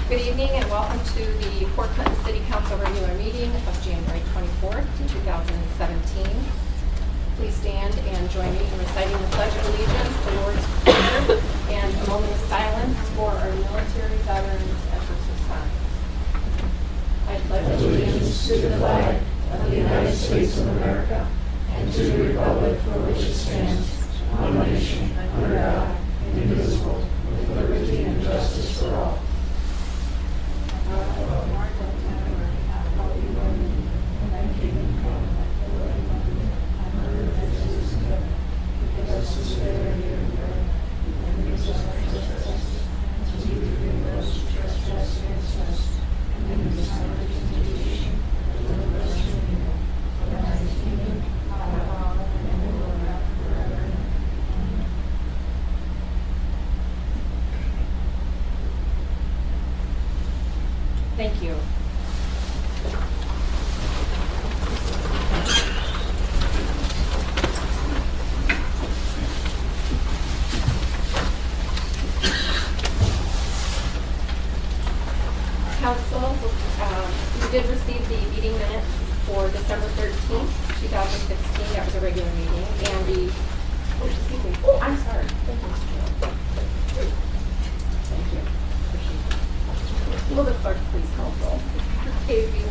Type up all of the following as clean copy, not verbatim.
Good evening and welcome to the Port Clinton City Council regular meeting of January 24th, 2017. Please stand and join me in reciting the Pledge of Allegiance, the Lord's Prayer, and a moment of silence for our military veterans and first responders. I pledge allegiance to the flag of the United States of America and to the republic for which it stands, one nation, under God, indivisible, with liberty and justice for all. Thank you. Council, we did receive the meeting minutes for December 13th, 2016. That was a regular meeting. And the, excuse me. Oh, I'm sorry. Thank you, Mr. Chairman. Thank you. Will the clerk please call roll? Dave Beals.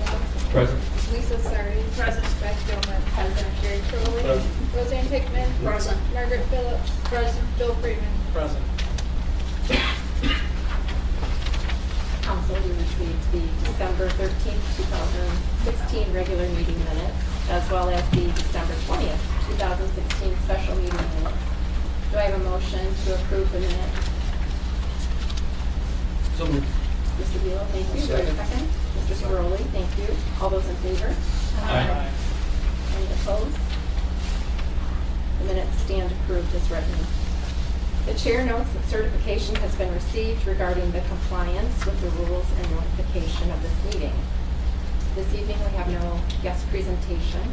Present. Lisa Sardi. Present. Beth Gilman. Present. Jerry Crowley. Present. Roseanne Hickman. Present. Margaret Phillips. Present. Bill Freeman. Present. Council, we received the December 13th, 2016 regular meeting minutes, as well as the December 20th, 2016 special meeting minutes. Do I have a motion to approve the minutes? So moved. Mr. Beal, thank you. Do I have a second? Mr. Ciroli, thank you. All those in favor? Aye. Any opposed? The minutes stand approved as written. The chair notes that certification has been received regarding the compliance with the rules and notification of this meeting. This evening we have no guest presentation,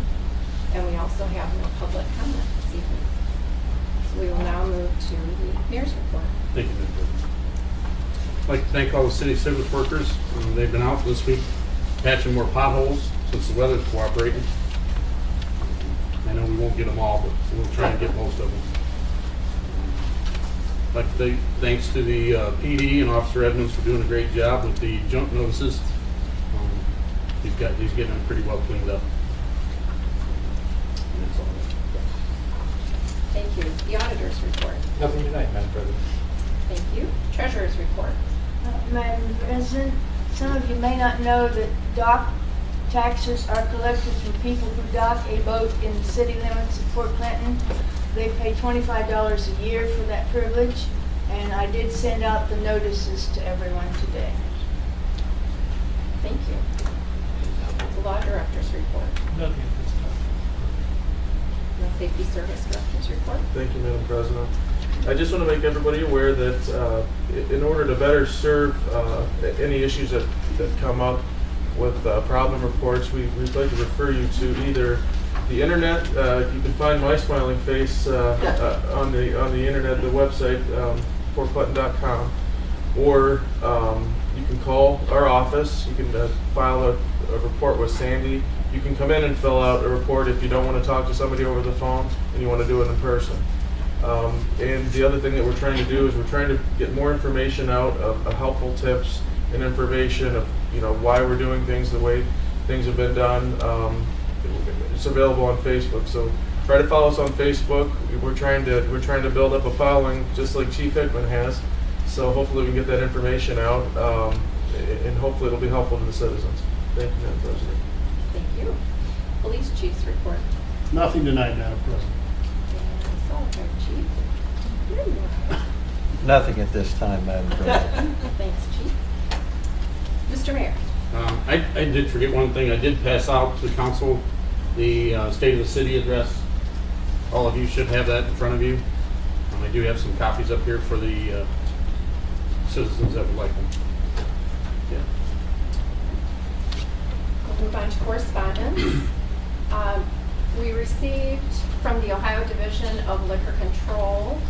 and we also have no public comment this evening. So we will now move to the mayor's report. Thank you, Madam President. I'd like to thank all the city service workers. They've been out this week patching more potholes since the weather's cooperating. I know we won't get them all, but we'll try and get most of them. I'd like to say thanks to the PD and Officer Edmonds for doing a great job with the junk notices. He's getting them pretty well cleaned up. And that's all. Thank you. The auditor's report. Nothing tonight, Madam President. Thank you. Treasurer's report. Madam President, some of you may not know that dock taxes are collected from people who dock a boat in the city limits of Port Clinton. They pay $25 a year for that privilege, and I did send out the notices to everyone today. Thank you. The law director's report. Nothing at this time. The safety service director's report. Thank you, Madam President. I just want to make everybody aware that in order to better serve any issues that come up with problem reports, we'd like to refer you to either the internet. You can find my smiling face on the internet, the website, portclinton.com, or you can call our office. You can file a report with Sandy. You can come in and fill out a report if you don't want to talk to somebody over the phone and you want to do it in person. And the other thing that we're trying to do is we're trying to get more information out of helpful tips and information of why we're doing things the way things have been done. It's available on Facebook, so try to follow us on Facebook. We're trying to build up a following just like Chief Hickman has. So hopefully we can get that information out, and hopefully it'll be helpful to the citizens. Thank you, Madam President. Thank you. Police chief's report. Nothing tonight, Madam President. And solitary chief. Here you are. Nothing at this time, Madam President. Thanks, Chief. Mr. Mayor. I did forget one thing. I did pass out to the council the State of the City address. All of you should have that in front of you. I do have some copies up here for the citizens that would like them. Yeah. We'll move on to correspondence. We received from the Ohio Division of Liquor Control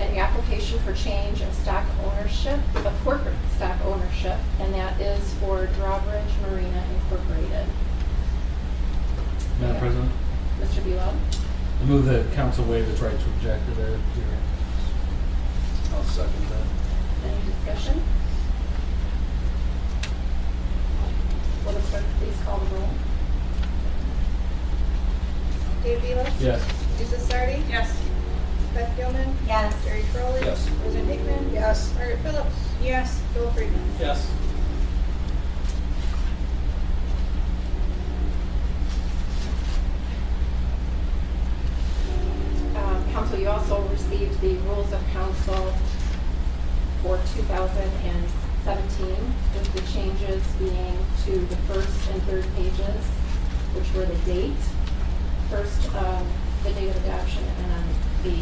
an application for change of stock ownership, of corporate stock ownership, and that is for Drawbridge Marina Incorporated. Madam President, Mr. Belo? I move that council waive its right to object to their hearing. I'll second that. Any discussion? Will the clerk please call the roll? Dave Belo? Yes. Lisa Sardi? Yes. Beth Gilman? Yes. Jerry Crowley? Yes. Roseanne Hickman? Yes. Margaret Phillips? Yes. Joel Freeman? Yes. Council, you also received the rules of council for 2017, with the changes being to the first and third pages, which were the date, first the date of adoption, and then the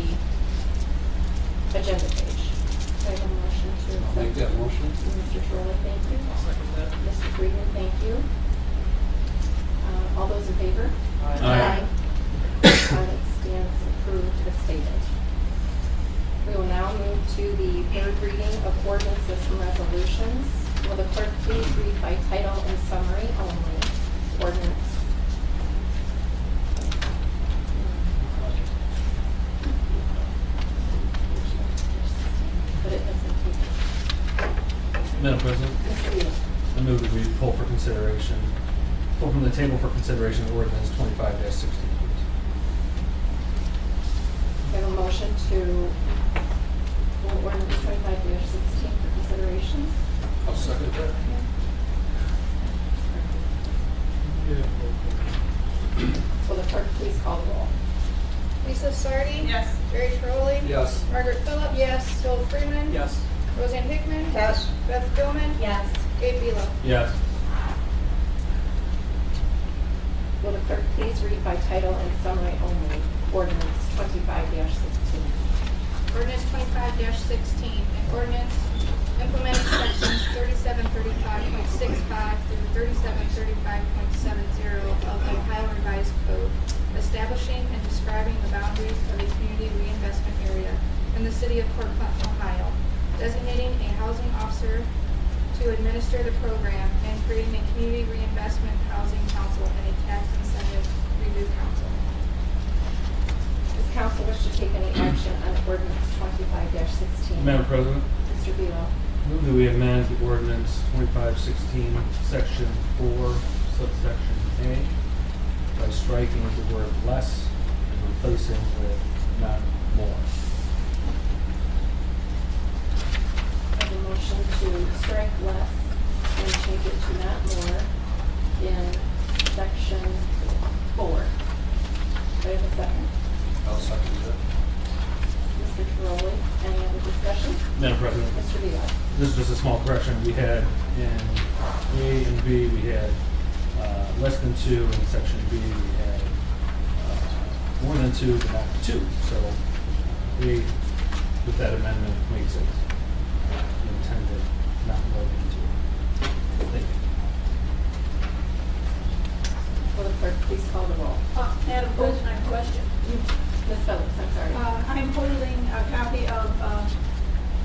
agenda page. Do I have a motion to accept? I'll make that motion. Mr. Trolley, thank you. I'll second that. Mr. Friedman, thank you. All those in favor? Aye. It stands approved as stated. We will now move to the third reading of ordinances and resolutions. Will the clerk please read by title and summary only? Ordinance. But it doesn't take. Madam President, Mr. Beal. I move that we pull from the table for consideration ordinance 25-16. We have a motion to pull ordinance 25-16 for consideration. I'll second that. Will the clerk please call the roll? Lisa Sardi? Yes. Jerry Crowley? Yes. Margaret Phillips? Yes. Joel Freeman? Yes. Roseanne Hickman? Yes. Beth Gilman? Yes. Dave Belo? Yes. Will the clerk please read by title and summary only, ordinance 25-16? Ordinance 25-16, an ordinance implementing sections 3735.65 through 3735.70 of the Ohio Revised Code, establishing and describing the boundaries of a community reinvestment area in the city of Port Clinton, Ohio, designating a housing officer to administer the program, and creating a community reinvestment housing council and a tax incentive review council. Does council wish to take any action on ordinance 25-16? Madam President, Mr. Belo. move that we amend the ordinance 25-16, section 4, subsection A, by striking the word less and replacing with not more. I have a motion to strike less and change it to not more in section 4. Do I have a second? I'll second that. Mr. Trolley, any other discussion? Madam President, Mr. Belo. this is just a small correction. We had in A and B, we had less than 2. In section B, we had more than 2, but not 2. So A, with that amendment, makes it intended not more than 2. Thank you. Will the clerk please call the roll? Madam President, I have a question. Ms. Phillips, I'm sorry. I'm holding a copy of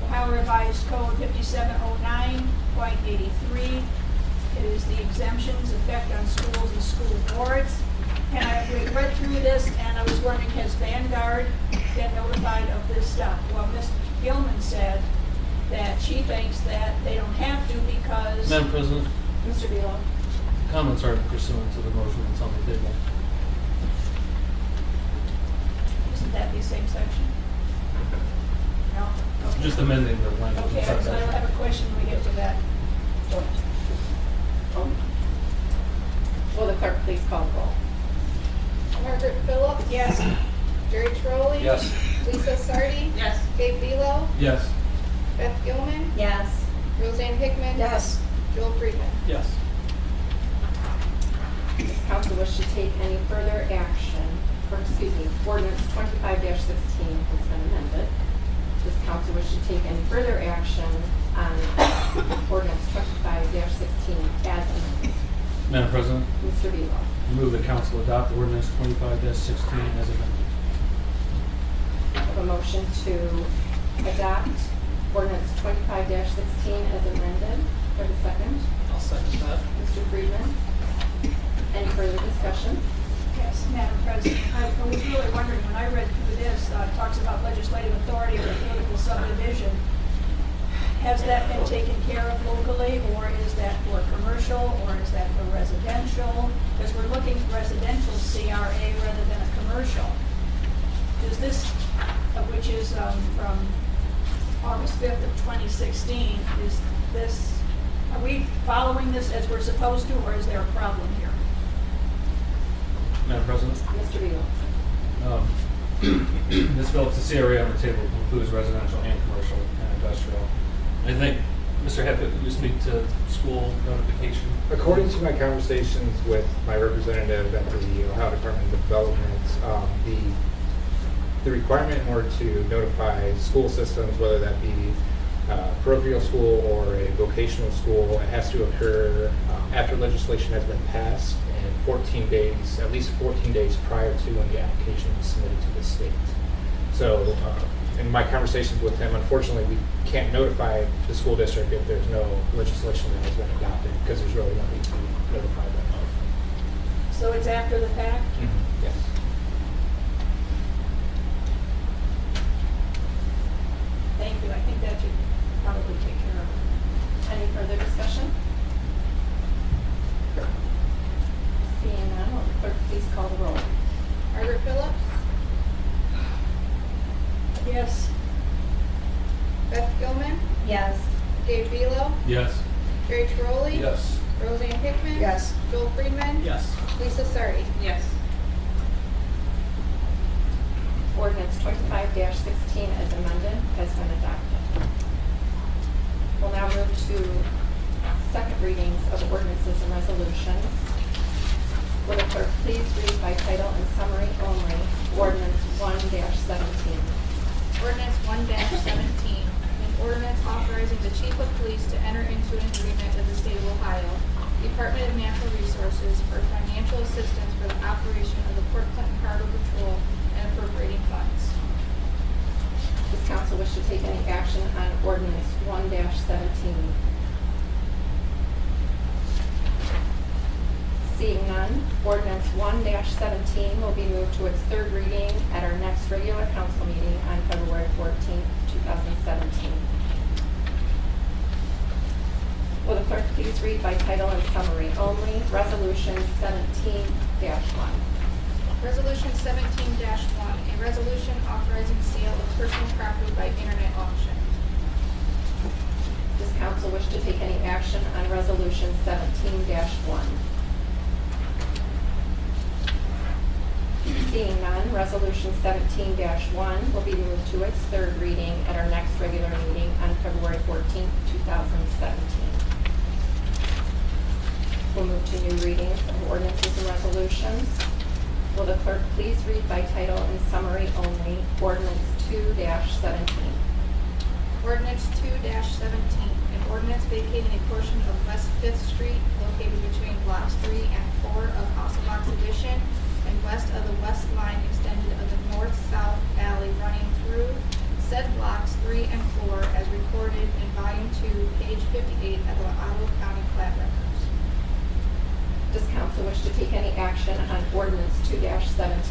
Ohio Revised Code 5709.83. It is the exemptions effect on schools and school boards. And I read through this, and I was wondering, has Vanguard been notified of this stuff? Well, Ms. Gilman said that she thinks that they don't have to because... Madam President, Mr. Belo. comments are pursuant to the motion that's on the table. Isn't that the same section? No? Okay. Just amending the language. Okay, inside so I'll that. have a question when we get to that point. Will the clerk please call the roll? Margaret Phillips? Yes. Jerry Crowley? Yes. Lisa Sardi? Yes. Dave Belo? Yes. Beth Gilman? Yes. Roseanne Hickman? Yes. Joel Freeman? Yes. Does council wish to take any further action, or excuse me, ordinance 25-16 has been amended. Does council wish to take any further action on ordinance 25-16 as amended? Madam President, Mr. Belo. I move that council adopt ordinance 25-16 as amended. I have a motion to adopt ordinance 25-16 as amended. For the second, I'll second that. Mr. Friedman. Any further discussion? Yes, Madam President, I was really wondering, when I read through this, it talks about legislative authority or political subdivision. Has that been taken care of locally, or is that for commercial, or is that for residential? Because we're looking at residential CRA rather than a commercial. Is this, which is from August 5th of 2016, is this, are we following this as we're supposed to, or is there a problem here? Madam President, Mr. Beal. Ms. Phillips, the CRA on the table includes residential and commercial and industrial. I think, Mr. Hackett, you speak to school notification. According to my conversations with my representative at the Ohio Department of Development, the requirement in order to notify school systems, whether that be parochial school or a vocational school, it has to occur after legislation has been passed and 14 days, at least 14 days prior to when the application is submitted to the state. So in my conversations with him, unfortunately, we can't notify the school district if there's no legislation that has been adopted, because there's really nothing to notify them of. So it's after the fact? Yes. Thank you. I think that should probably take care of it. Any further discussion? Seeing none, will the clerk please call the roll? Margaret Phillips, Yes. Beth Gilman, Yes. Dave Belo, Yes. Gary Chiroli. Yes. Roseanne Hickman. Yes. Joel Friedman. Yes. Lisa Sardi. Yes. Ordinance 25-16 as amended has been adopted. We'll now move to second readings of ordinances and resolutions. Will the clerk please read by title and summary only, ordinance 1-17. Ordinance 1-17, an ordinance authorizing the chief of police to enter into an agreement with the state of Ohio, Department of Natural Resources for financial assistance for the operation of the Port Clinton Cargo Patrol and appropriating funds. Does council wish to take any action on ordinance 1-17? Seeing none, ordinance 1-17 will be moved to its third reading at our next regular council meeting on February 14th, 2017. Will the clerk please read by title and summary only, resolution 17-1. Resolution 17-1, a resolution authorizing sale of personal property by internet auction. Does council wish to take any action on resolution 17-1? Seeing none, resolution 17-1 will be moved to its third reading at our next regular meeting on February 14th, 2017. We'll move to new readings of ordinances and resolutions. Will the clerk please read by title and summary only, ordinance 2-17. Ordinance 2-17, an ordinance vacating a portion of West 5th Street located between blocks 3 and 4 of House of Locks Addition and west of the west line extended of the north-south alley running through said blocks 3 and 4 as recorded in volume 2, page 58 of the Ottawa County Plat Records. Does council wish to take any action on ordinance 2-17?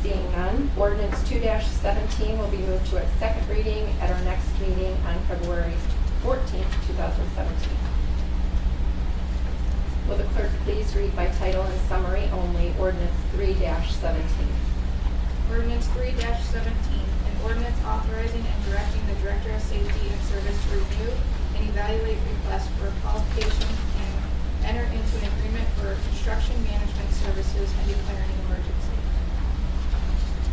Seeing none, ordinance 2-17 will be moved to its second reading at our next meeting on February 14th, 2017. Will the clerk please read by title and summary only, ordinance 3-17. Ordinance 3-17, an ordinance authorizing and directing the Director of Safety and Service to review and evaluate requests for qualifications and enter into an agreement for construction management services and declaring an emergency.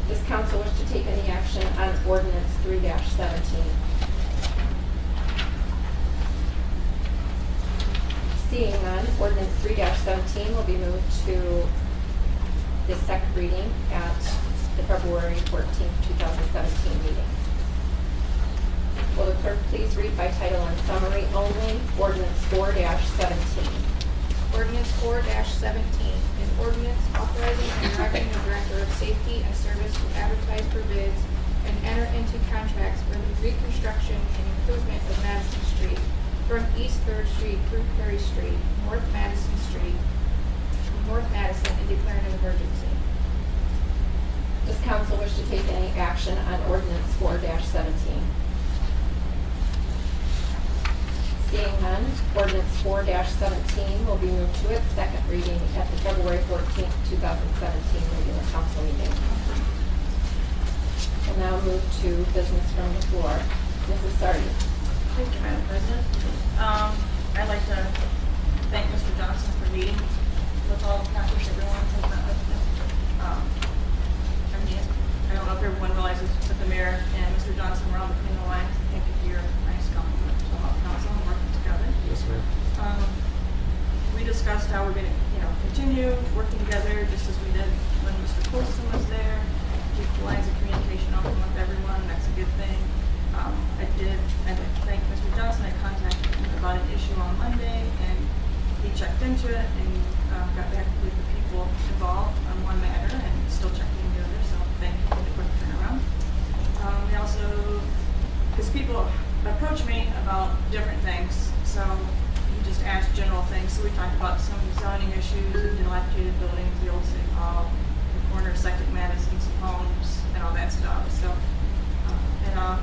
Does council wish to take any action on ordinance 3-17? Seeing none, ordinance 3-17 will be moved to the second reading at the February 14th, 2017 meeting. Will the clerk please read by title and summary only, ordinance 4-17. Ordinance 4-17, an ordinance authorizing and directing the Director of Safety and Service to advertise for bids and enter into contracts for the reconstruction and improvement of Madison Street from East 3rd Street through Perry Street, North Madison Street, North Madison, and declaring an emergency. Does council wish to take any action on ordinance 4-17? Seeing none, ordinance 4-17 will be moved to its second reading at the February 14th, 2017 regular council meeting. We'll now move to business from the floor. Mrs. Sardi. Thank you, Madam President. I'd like to thank Mr. Johnson for meeting with all the counselors, everyone has met with him. I don't know if everyone realizes, but the mayor and Mr. Johnson were on between the lines. Thank you for your nice compliment to all council and working together. Yes, ma'am. We discussed how we're going to, continue working together just as we did when Mr. Colston was there. Keep the lines of communication open with everyone. That's a good thing. I'd like to thank Mr. Johnson. I contacted him about an issue on Monday, and he checked into it and got back with the people involved on one matter and still checking the other. So thank you for the quick turnaround. We also, because people approach me about different things, so you just ask general things. So we talked about some zoning issues, the dilapidated buildings, the old city hall, the corner of 2nd Madison, some homes, and all that stuff. So,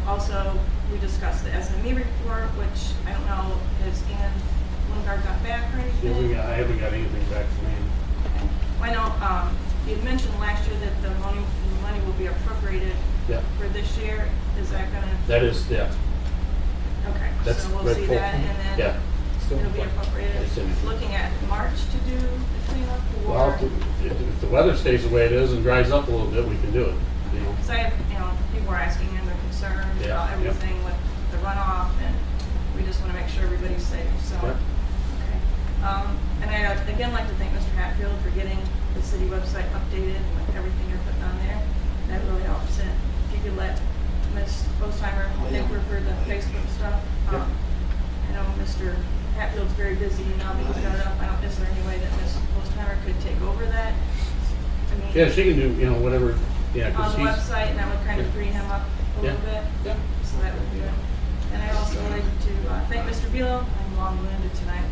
also we discussed the SME report, which I don't know, has Ann Lingard got back or anything? I haven't got anything back from him. Okay. Well, I know you had mentioned last year that the money will be appropriated Yeah. for this year. Is that going to? That is, yeah. Okay, That's so we'll red see full. that, and then Yeah. it'll be appropriated. It's in it. Looking at March to do the cleanup, or? Well, if the weather stays the way it is and dries up a little bit, we can do it, Because I have, people are asking and they're concerned Yeah, about yeah. everything with the runoff, and we just want to make sure everybody's safe, so. Yep. Okay. And I again like to thank Mr. Hatfield for getting the city website updated with everything you're putting on there. That really helps. And if you could let Ms. Postheimer thank her for the Facebook stuff. Yep. I know Mr. Hatfield's very busy now that he's got it up. Is there any way that Ms. Postheimer could take over that? I mean, Yeah, she can do, whatever, yeah, on because the website, and that would kind of free him up a little bit. Yeah. So that would be good. And I'd also like to thank Mr. Beal. I'm long-winded tonight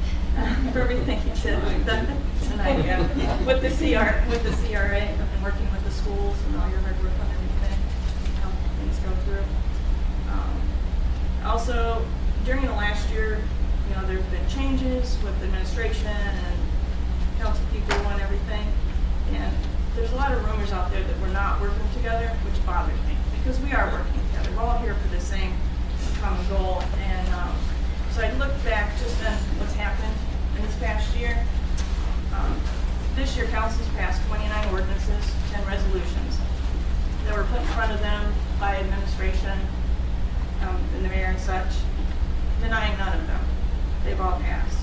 for everything he did tonight. Yeah, with the CRA, and working with the schools and all your hard work on everything, how things go through. Also, during the last year, there's been changes with administration and council people and everything, and there's a lot of rumors out there that we're not working together, which bothers me, because we are working together. We're all here for the same common goal. And so I looked back just on what's happened in this past year. This year, council's passed 29 ordinances, 10 resolutions that were put in front of them by administration and the mayor and such, denying none of them. They've all passed.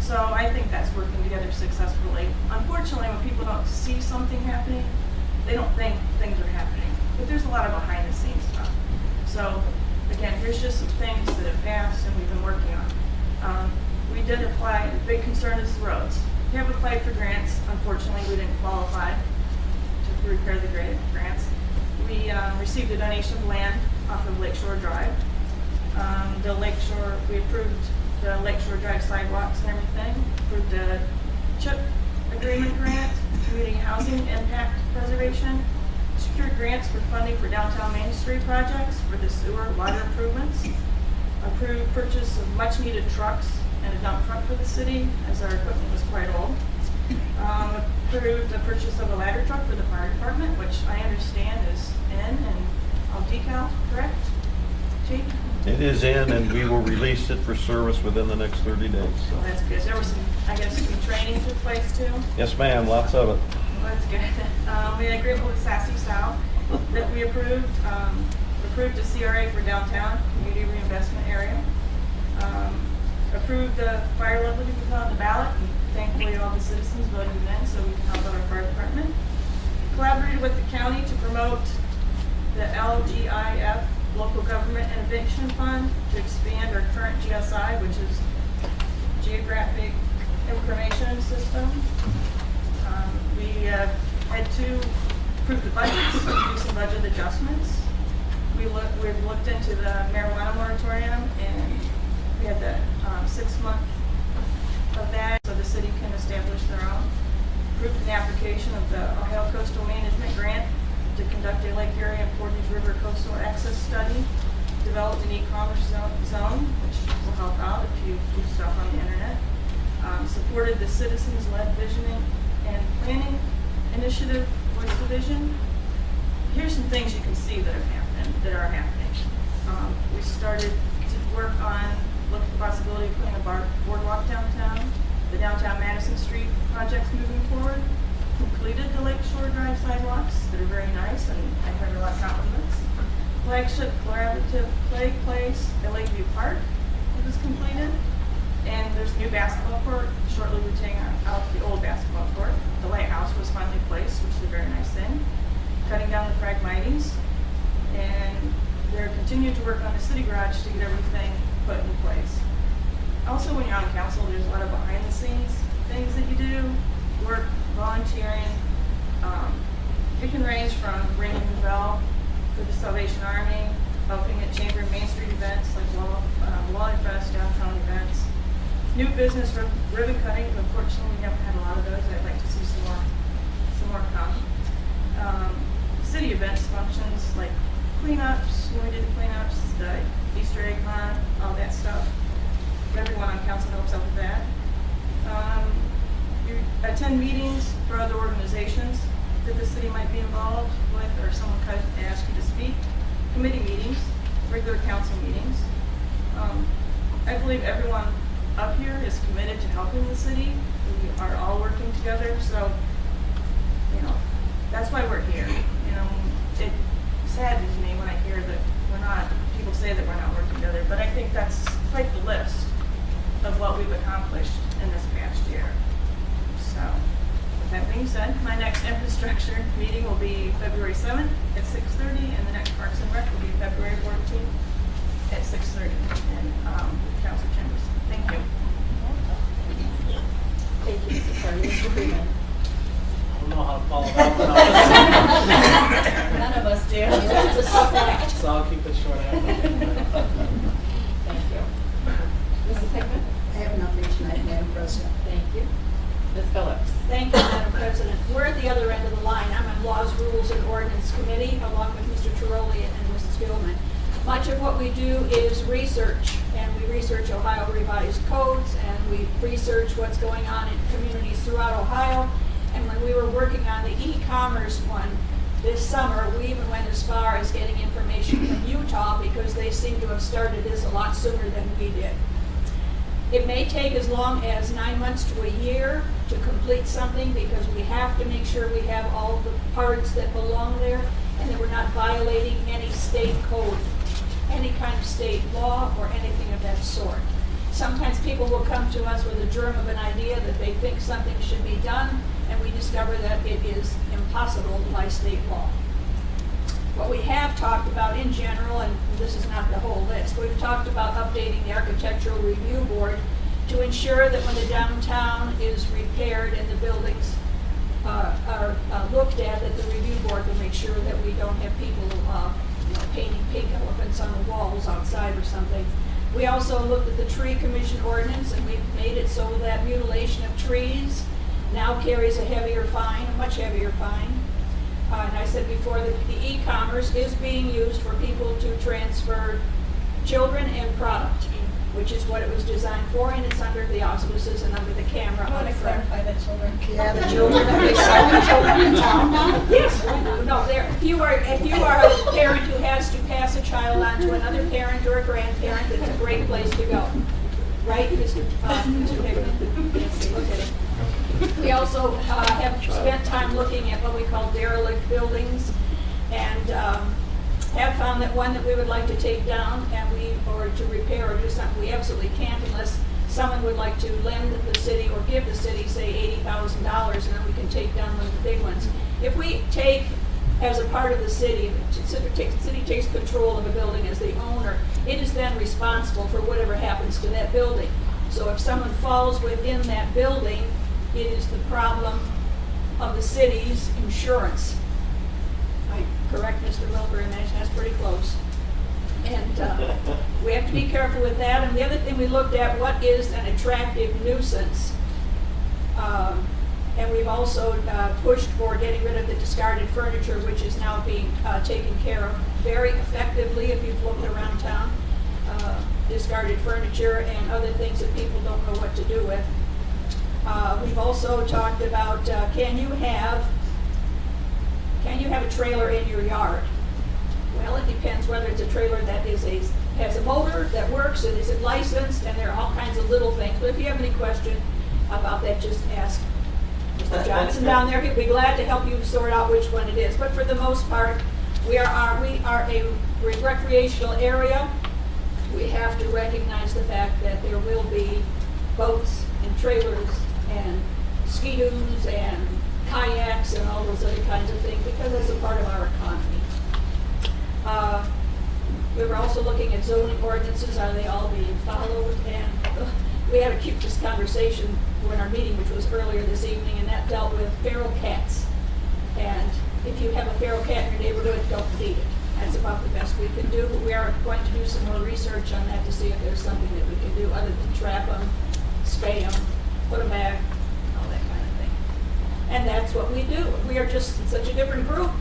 So I think that's working together successfully. Unfortunately, when people don't see something happening, they don't think things are happening. But there's a lot of behind-the-scenes stuff. So again, here's just some things that have passed and we've been working on. We did apply. The big concern is the roads. We have applied for grants. Unfortunately, we didn't qualify to repair the grants. We received a donation of land off of Lakeshore Drive. We approved the Lakeshore Drive sidewalks and everything. Approved the CHIP agreement grant, community housing impact preservation. Secured grants for funding for downtown Main Street projects for the sewer water improvements. Approved purchase of much needed trucks and a dump truck for the city as our equipment was quite old. Approved the purchase of a ladder truck for the fire department, which I understand is in and all decal, correct? Chief? It is in, and we will release it for service within the next 30 days. Well, So. that's good. There was some, I guess, some training took place too. Yes, ma'am, lots of it. Well, that's good. We had an agreement with Sassy South that we approved. Approved a CRA for downtown community reinvestment area. Approved the fire level to be put on the ballot, and thankfully all the citizens voted in, so we can help out our fire department. Collaborated with the county to promote the LGIF Local Government Innovation Fund to expand our current GSI, which is Geographic information system. We had to approve the budgets, do some budget adjustments. We've looked into the marijuana moratorium, and we had the 6 month of that so the city can establish their own. Approved an application of the Ohio Coastal Management Grant to conduct a Lake Erie and Portage River Coastal Access Study. Developed an e-commerce zone, which will help out if you do stuff on the internet. Supported the Citizens-Led Visioning and Planning Initiative Voice Division. Here's some things you can see that are happening. We started to work on, look at the possibility of putting a boardwalk downtown. The downtown Madison Street project's moving forward. Completed the Lakeshore Drive sidewalks that are very nice, and I heard a lot of compliments. Flagship collaborative play place at Lakeview Park was completed. And there's a new basketball court. Shortly we're taking out the old basketball court. The lighthouse was finally placed, which is a very nice thing. Cutting down the Phragmites. And they're continuing to work on the city garage to get everything put in place. Also, when you're on council, there's a lot of behind the scenes things that you do, work, volunteering. It can range from ringing the bell for the Salvation Army, helping at Chamber and Main Street events like Wally Fest, downtown events. New business ribbon cutting. Unfortunately, we haven't had a lot of those. I'd like to see some more come. City events, functions like cleanups, when we did the cleanups, the Easter egg hunt, all that stuff. Everyone on council helps out with that. You attend meetings for other organizations that the city might be involved with, or someone could ask you to speak. Committee meetings, regular council meetings. I believe everyone up here is committed to helping the city. We are all working together, so that's why we're here. It saddens me when I hear that people say that we're not working together, but I think that's quite the list of what we've accomplished in this past year. So, with that being said, my next infrastructure meeting will be February 7th at 6:30, and the next Parks and Rec will be February 14th at 6:30 in council chambers. Thank you. Thank you, Mrs. Sardi. Mr. Freeman. I don't know how to follow that. None of us do. So I'll keep it short. Thank you. Mrs. Hickman? I have nothing tonight, Madam President. Thank you. Ms. Phillips? Thank you, Madam President. We're at the other end of the line. I'm on Laws, Rules, and Ordinance Committee, along with Mr. Tiroli and Mrs. Gilman. Much of what we do is research, and we research Ohio revised codes, and we research what's going on in communities throughout Ohio. And when we were working on the e-commerce one this summer, we even went as far as getting information from Utah, because they seem to have started this a lot sooner than we did. It may take as long as 9 months to a year to complete something, because we have to make sure we have all the parts that belong there, and that we're not violating any state code, any kind of state law or anything of that sort. Sometimes people will come to us with a germ of an idea that they think something should be done, and we discover that it is impossible by state law. What we have talked about in general, and this is not the whole list, we've talked about updating the Architectural Review Board to ensure that when the downtown is repaired and the buildings are looked at, that the review board will make sure that we don't have people painting pink elephants on the walls outside or something. We also looked at the Tree Commission ordinance, and we've made it so that mutilation of trees now carries a heavier fine, a much heavier fine. And I said before that the e-commerce is being used for people to transfer children and product, which is what it was designed for, and it's under the auspices and under the camera. I want to clarify the children. Yeah, the children, they sell the children in town now? Yes, no, if you are a parent who has to pass a child on to another parent or a grandparent, it's a great place to go. Right, Mr. Hickman? Yes, okay. We also have spent time looking at what we call derelict buildings, and have found that one that we would like to take down or to repair or do something, we absolutely can't unless someone would like to lend the city or give the city, say, $80,000, and then we can take down one of the big ones. If we take, as a part of the city, the city takes control of a building as the owner, it is then responsible for whatever happens to that building. So if someone falls within that building, it is the problem of the city's insurance. I correct Mr. Wilbur, and that's pretty close. And we have to be careful with that. And the other thing we looked at, what is an attractive nuisance? And we've also pushed for getting rid of the discarded furniture, which is now being taken care of very effectively if you've looked around town. Discarded furniture and other things that people don't know what to do with. We've also talked about can you have a trailer in your yard? Well, it depends whether it's a trailer that has a motor that works and is it licensed, and there are all kinds of little things. But if you have any question about that, just ask Mr. Johnson down there. He'll be glad to help you sort out which one it is. But for the most part, we are a recreational area. We have to recognize the fact that there will be boats and trailers and ski-doos and kayaks and all those other kinds of things because it's a part of our economy. We were also looking at zoning ordinances. Are they all being followed? And we had a cute conversation in our meeting, which was earlier this evening, and that dealt with feral cats. And if you have a feral cat in your neighborhood, don't feed it. That's about the best we can do. But we are going to do some more research on that to see if there's something that we can do other than trap them, spay them, put them back, all that kind of thing. And that's what we do. We are just such a different group.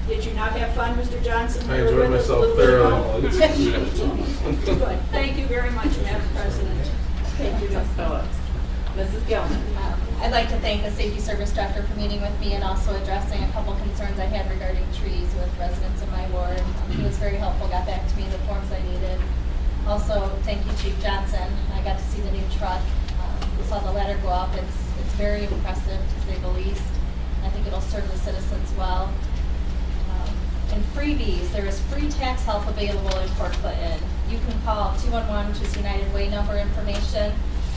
Did you not have fun, Mr. Johnson? I enjoyed myself thoroughly. Good. Thank you very much, Madam President. Thank you, Ms. Phillips. Mrs. Gilman. I'd like to thank the Safety Service Director for meeting with me and also addressing a couple concerns I had regarding trees with residents in my ward. He was very helpful, got back to me the forms I needed. Also, thank you, Chief Johnson. I got to see the new truck. We saw the ladder go up. It's very impressive, to say the least. I think it'll serve the citizens well. And freebies, there is free tax help available in Port Clinton. You can call 211, which is United Way number information,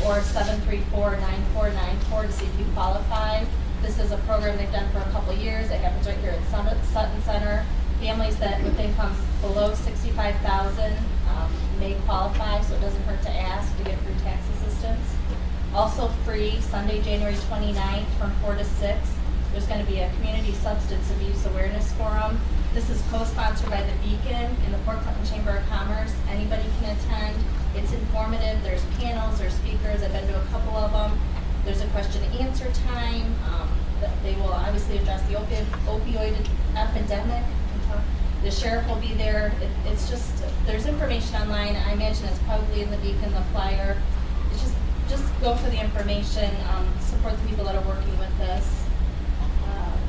or 734-9494 to see if you qualify. This is a program they've done for a couple of years. It happens right here at Sutton Center. Families that with incomes below $65,000 may qualify, so it doesn't hurt to ask to get free tax assistance. Also free, Sunday, January 29th from 4 to 6. There's going to be a community substance abuse awareness forum. This is co-sponsored by the Beacon and the Port Clinton Chamber of Commerce. Anybody can attend. It's informative. There's panels, there's speakers. I've been to a couple of them. There's a question and answer time. They will obviously address the opioid epidemic. The sheriff will be there. It's just, there's information online. I imagine it's probably in the Beacon, the flyer. It's just go for the information. Support the people that are working with this.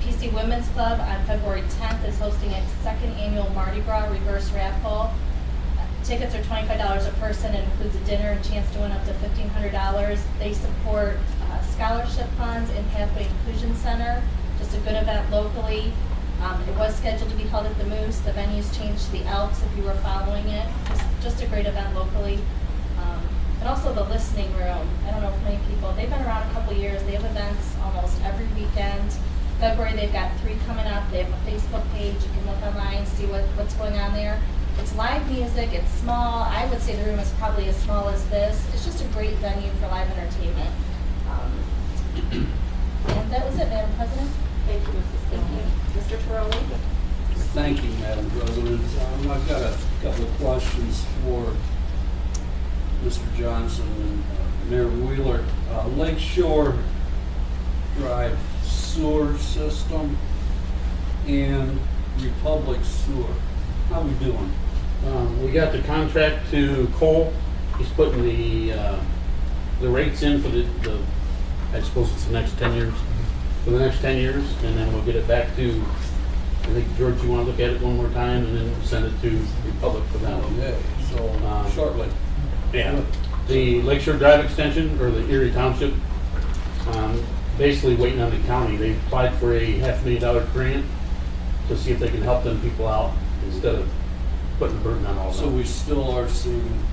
PC Women's Club on February 10th is hosting its second annual Mardi Gras reverse raffle. Tickets are $25 a person. It includes a dinner and chance to win up to $1,500. They support scholarship funds in Pathway Inclusion Center, just a good event locally. It was scheduled to be held at the Moose. The venue's changed to the Elks if you were following it. Just a great event locally. And also the Listening Room. I don't know if many people, they've been around a couple years. They have events almost every weekend. February, they've got 3 coming up. They have a Facebook page. You can look online, see what's going on there. It's live music. It's small. I would say the room is probably as small as this. It's just a great venue for live entertainment. And that was it, Madam President. Thank you, Mrs. Gilman. Mr. Torelli. Thank you, Madam President. I've got a couple of questions for Mr. Johnson and Mayor Wheeler. Lakeshore Drive sewer system and Republic Sewer. How we doing? We got the contract to Cole. He's putting the rates in for the I suppose it's the next 10 years. For the next 10 years, and then we'll get it back to, I think, George, you want to look at it one more time, and then send it to Republic for that one. Okay, so shortly. Yeah. The Lakeshore Drive extension, or the Erie Township, basically waiting on the county. They applied for a $500,000 grant to see if they can help them people out instead of putting the burden on all of them. So we still are seeing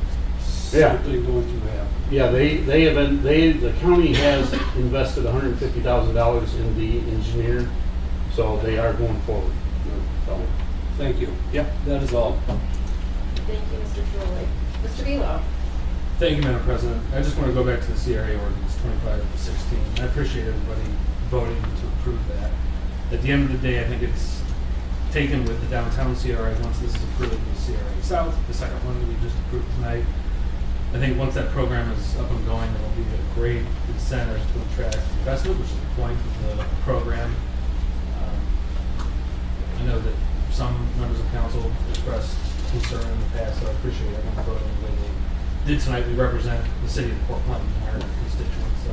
Yeah. something going to happen. Yeah, the county has invested $150,000 in the engineer, so they are going forward. So, Thank you. yeah. That is all. Thank you, Mr. Torelli. Mr. Velo. Thank you, Madam President. I just want to go back to the CRA ordinance 2516. I appreciate everybody voting to approve that. At the end of the day, I think it's taken with the downtown CRA. Once this is approved with the CRA South, the second one that we just approved tonight, I think once that program is up and going, it'll be a great incentive to attract investment, which is the point of the program. I know that some members of council expressed concern in the past, so I appreciate everyone voting the way they did tonight. We represent the city of Port Clinton, our constituents, so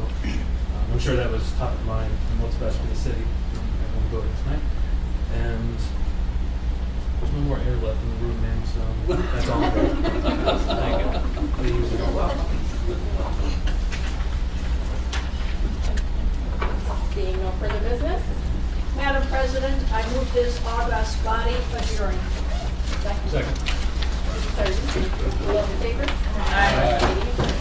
I'm sure that was top of mind and what's best for the city. Everyone voted tonight. And there's no more air left in the room, man, so that's all. Thank you. Please. You're welcome. Seeing no further business? Madam President, I move this august body adjourn. Second. Second. Mrs. Sargent, all those in favor? Aye. Meeting adjourned.